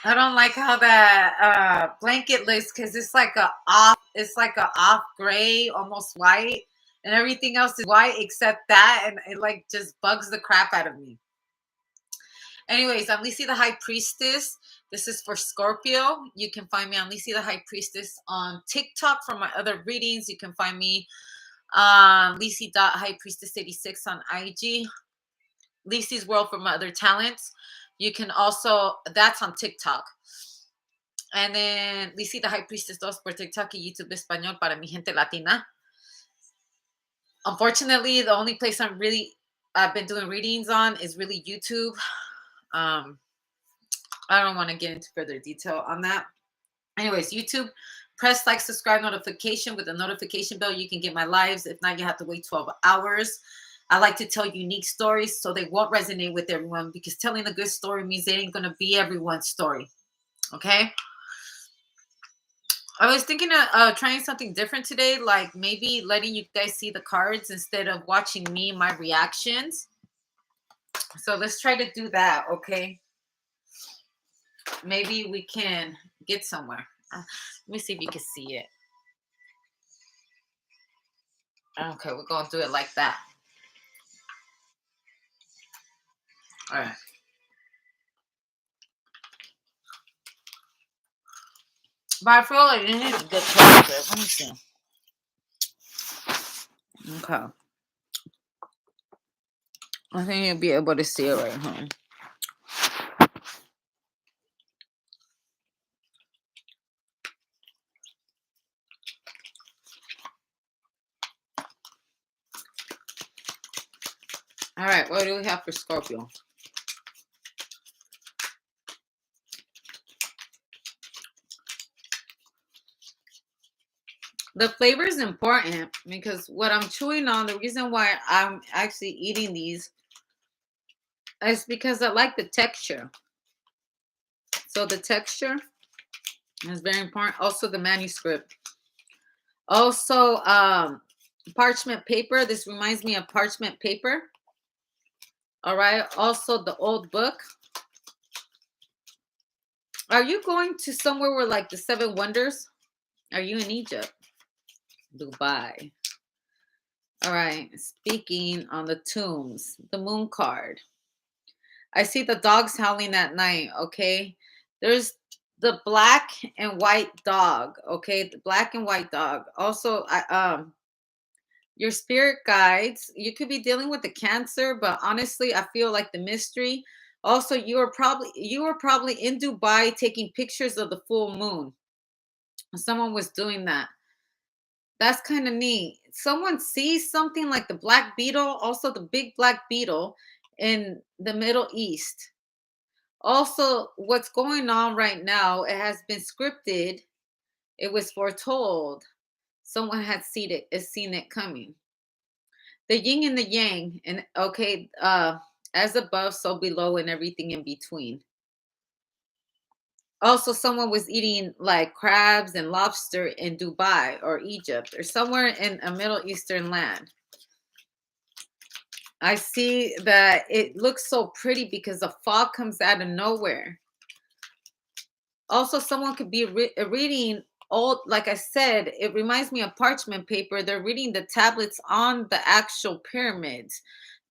I don't like how that blanket looks because it's like a off gray, almost white, and everything else is white except that, and it like just bugs the crap out of me. Anyways, I'm Lisi the High Priestess. This is for Scorpio. You can find me on Lisi the High Priestess on TikTok for my other readings. You can find me Lisi.highpriestess86 on IG. Lisi's World for my other talents. You can also, that's on TikTok. And then Lisi the High Priestess 2 por TikTok y YouTube Español para mi gente latina. Unfortunately, the only place I've been doing readings on is really YouTube. I don't want to get into further detail on that. Anyways, YouTube, press like, subscribe, notification. With the notification bell, you can get my lives. If not, you have to wait 12 hours. I like to tell unique stories so they won't resonate with everyone, because telling a good story means it ain't going to be everyone's story. Okay? I was thinking of trying something different today, like maybe letting you guys see the cards instead of watching me and my reactions. So let's try to do that, okay? Maybe we can get somewhere. Let me see if you can see it. Okay, we're going to do it like that. All right. But I feel like you need to get closer. Let me see. Okay. I think you'll be able to see it right here. All right, what do we have for Scorpio? The flavor is important because what I'm chewing on, the reason why I'm actually eating these is because I like the texture. So the texture is very important. Also the manuscript. Also parchment paper. This reminds me of parchment paper. All right. Also the old book. Are you going to somewhere where like the 7 wonders? Are you in Egypt? Dubai. All right. Speaking on the tombs, the moon card. I see the dogs howling at night. Okay. There's the black and white dog. Okay. The black and white dog. Also, your spirit guides. You could be dealing with the Cancer, but honestly, I feel like the mystery. Also, you were probably in Dubai taking pictures of the full moon. Someone was doing that. That's kind of neat. Someone sees something like the black beetle, also the big black beetle in the Middle East. Also, what's going on right now, it has been scripted. It was foretold. Someone had seen it coming. The yin and the yang, and okay, as above, so below, and everything in between. Also, someone was eating like crabs and lobster in Dubai or Egypt or somewhere in a Middle Eastern land. I see that it looks so pretty because the fog comes out of nowhere. Also, someone could be reading old, like I said, it reminds me of parchment paper. They're reading the tablets on the actual pyramids,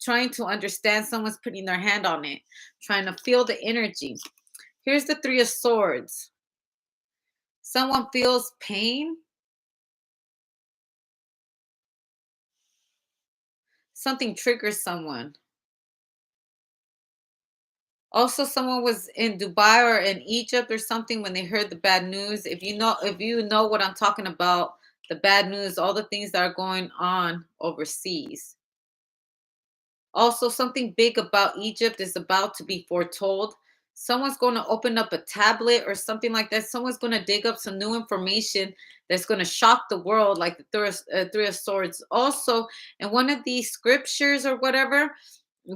trying to understand. Someone's putting their hand on it, trying to feel the energy. Here's the 3 of Swords. Someone feels pain. Something triggers someone. Also, someone was in Dubai or in Egypt or something when they heard the bad news. If you know what I'm talking about, the bad news, all the things that are going on overseas. Also, something big about Egypt is about to be foretold. Someone's going to open up a tablet or something like that. Someone's going to dig up some new information that's going to shock the world, like the 3 of Swords. Also, in one of these scriptures or whatever,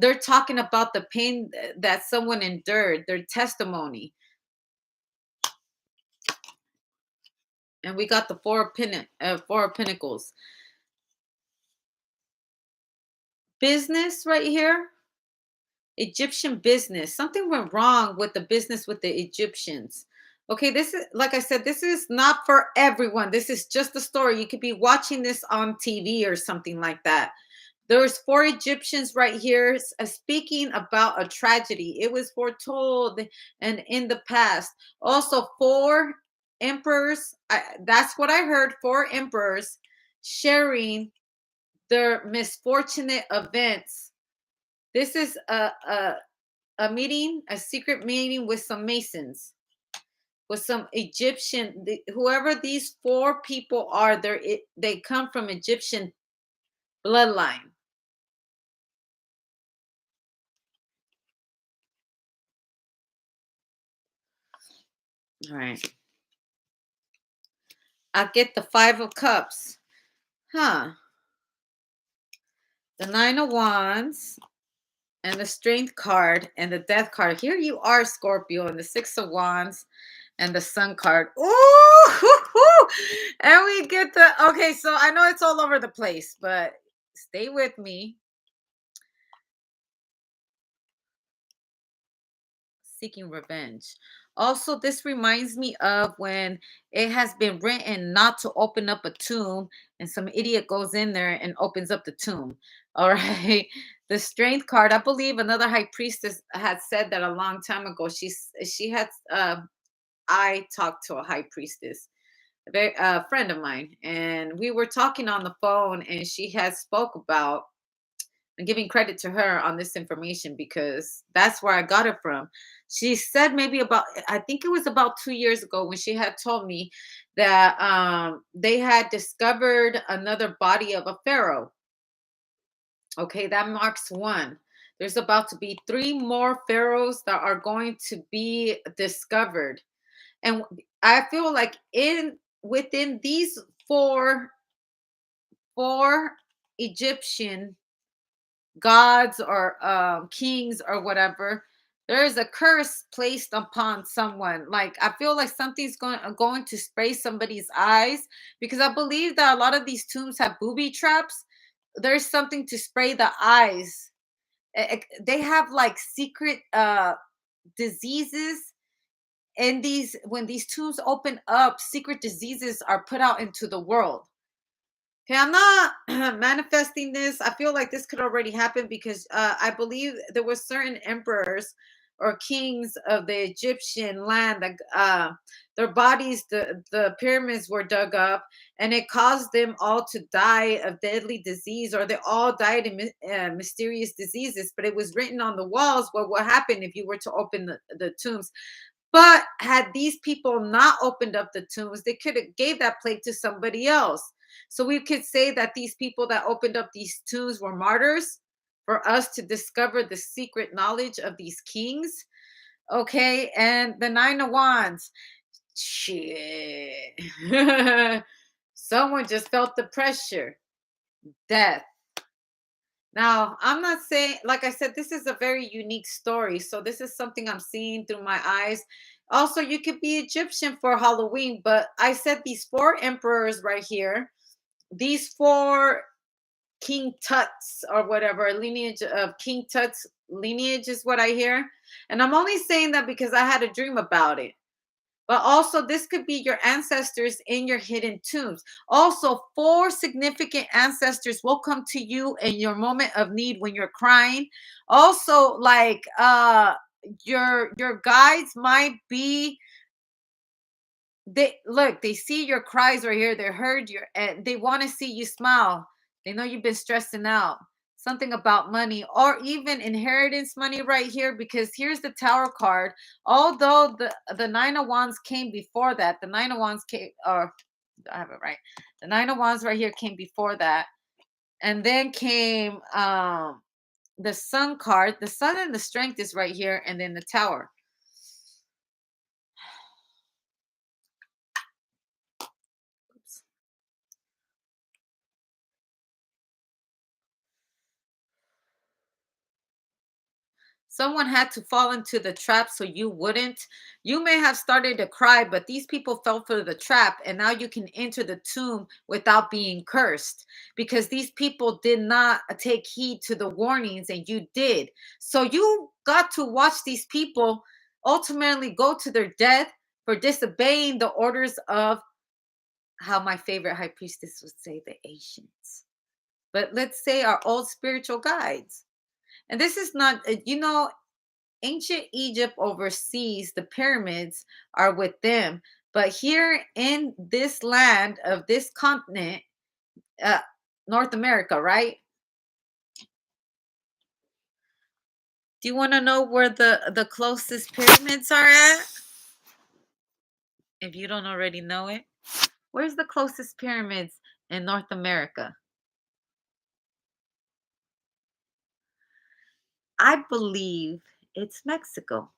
they're talking about the pain that someone endured, their testimony. And we got the 4 of Pentacles. Business right here. Egyptian business. Something went wrong with the business with the Egyptians. Okay, this is, like I said, this is not for everyone. This is just a story. You could be watching this on TV or something like that. There's four Egyptians right here speaking about a tragedy. It was foretold and in the past. Also, four emperors. That's what I heard. Four emperors sharing their misfortunate events. This is a meeting, a secret meeting with some Masons, with some Egyptian. Whoever these four people are, they come from Egyptian bloodline. All right. I get the Five of Cups. Huh. The Nine of Wands and the Strength card and the Death card. Here you are, Scorpio, and the Six of Wands and the Sun card. Ooh! And we get the, okay, so I know it's all over the place, but stay with me. Seeking revenge. Also, this reminds me of when it has been written not to open up a tomb, and some idiot goes in there and opens up the tomb. All right. The strength card. I believe another high priestess had said that a long time ago. She had I talked to a high priestess, a very friend of mine, and we were talking on the phone, and she had spoke about, and giving credit to her on this information because that's where I got it from. She said maybe about, I think it was about 2 years ago when she had told me that they had discovered another body of a pharaoh. Okay, that marks one. There's about to be three more pharaohs that are going to be discovered, and I feel like in within these four Egyptian gods or kings or whatever, there is a curse placed upon someone. Like I feel like something's going to spray somebody's eyes, because I believe that a lot of these tombs have booby traps. There's something to spray the eyes. They have like secret diseases, and these, when these tombs open up, secret diseases are put out into the world. Okay, I'm not manifesting this. I feel like this could already happen because I believe there were certain emperors or kings of the Egyptian land that their bodies, the pyramids were dug up, and it caused them all to die of deadly disease, or they all died in mysterious diseases. But it was written on the walls what would happen if you were to open the tombs. But had these people not opened up the tombs, they could have gave that plague to somebody else. So we could say that these people that opened up these tombs were martyrs for us to discover the secret knowledge of these kings. Okay, and the Nine of Wands. Shit. Someone just felt the pressure. Death. Now, I'm not saying, like I said, this is a very unique story. So, this is something I'm seeing through my eyes. Also, you could be Egyptian for Halloween, but I said these four emperors right here, these four King Tut's or whatever, lineage of King Tut's lineage is what I hear. And I'm only saying that because I had a dream about it. But also, this could be your ancestors in your hidden tombs. Also, four significant ancestors will come to you in your moment of need when you're crying. Also, like your guides might be, they look, they see your cries right here, they heard your, and they want to see you smile. They know you've been stressing out. Something about money or even inheritance money right here, because here's the Tower card. Although the Nine of Wands came before that, the Nine of Wands came, or I have it right, the Nine of Wands right here came before that, and then came the Sun card. The Sun and the Strength is right here, and then the Tower. Oops. Someone had to fall into the trap so you wouldn't. You may have started to cry, but these people fell for the trap, and now you can enter the tomb without being cursed because these people did not take heed to the warnings, and you did. So you got to watch these people ultimately go to their death for disobeying the orders of how my favorite high priestess would say the Asians. But let's say our old spiritual guides. And this is not, ancient Egypt overseas, the pyramids are with them. But here in this land of this continent, uh, North America, right? Do you want to know where the closest pyramids are at? If you don't already know it, where's the closest pyramids in North America? I believe it's Mexico.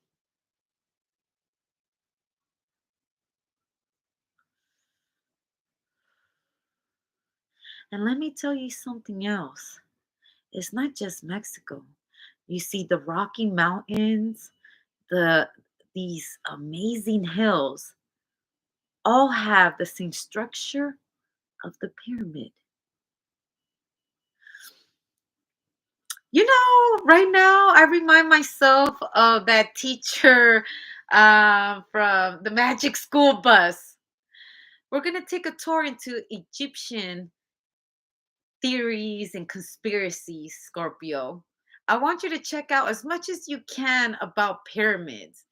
And let me tell you something else. It's not just Mexico. You see the Rocky Mountains, the these amazing hills all have the same structure of the pyramid. Right now I remind myself of that teacher from the Magic School Bus. We're gonna take a tour into Egyptian theories and conspiracies, Scorpio. I want you to check out as much as you can about pyramids.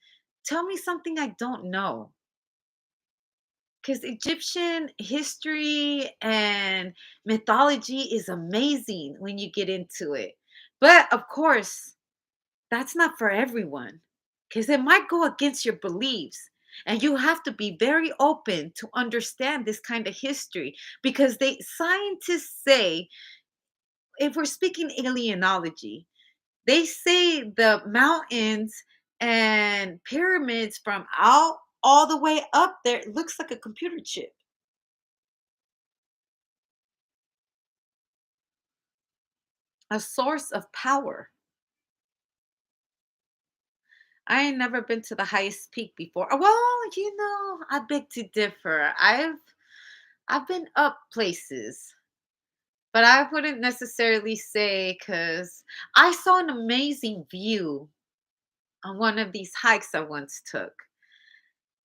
Tell me something I don't know. Because Egyptian history and mythology is amazing when you get into it. But of course, that's not for everyone because it might go against your beliefs. And you have to be very open to understand this kind of history because scientists say, if we're speaking alienology, they say the mountains and pyramids from out all the way up there, it looks like a computer chip. A source of power. I ain't never been to the highest peak before. Well, I beg to differ. I've been up places, but I wouldn't necessarily say because I saw an amazing view on one of these hikes I once took.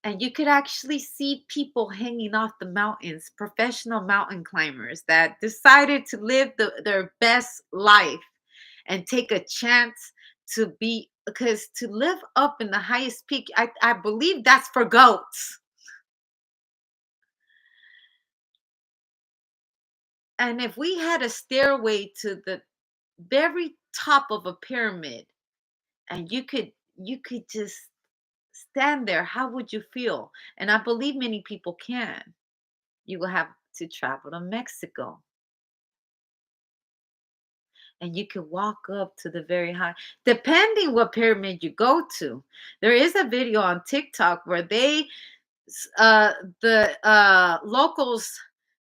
And you could actually see people hanging off the mountains, professional mountain climbers that decided to live their best life and take a chance to be because to live up in the highest peak, I believe that's for goats. And if we had a stairway to the very top of a pyramid and you could just stand there, how would you feel? And I believe many people can. You will have to travel to Mexico and you can walk up to the very high, depending what pyramid you go to. There is a video on TikTok where the locals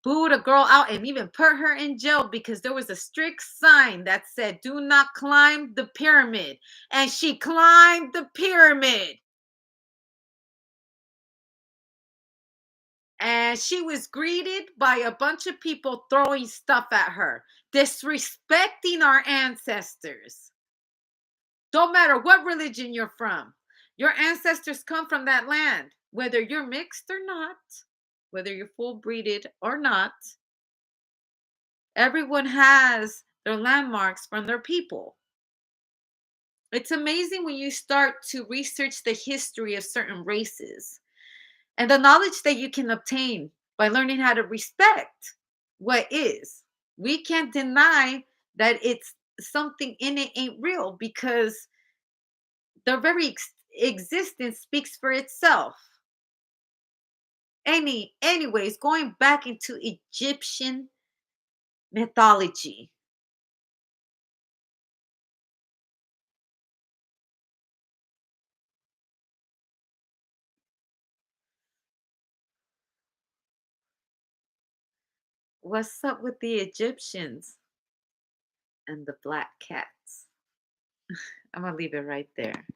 booed a girl out and even put her in jail because there was a strict sign that said do not climb the pyramid, and she climbed the pyramid and she was greeted by a bunch of people throwing stuff at her, disrespecting our ancestors. Don't matter what religion you're from. Your ancestors come from that land, whether you're mixed or not, whether you're full breeded or not. Everyone has their landmarks from their people. It's amazing when you start to research the history of certain races and the knowledge that you can obtain by learning how to respect what is. We can't deny that it's something in it ain't real because their very existence speaks for itself. Anyways, going back into Egyptian mythology. What's up with the Egyptians and the black cats? I'm gonna leave it right there.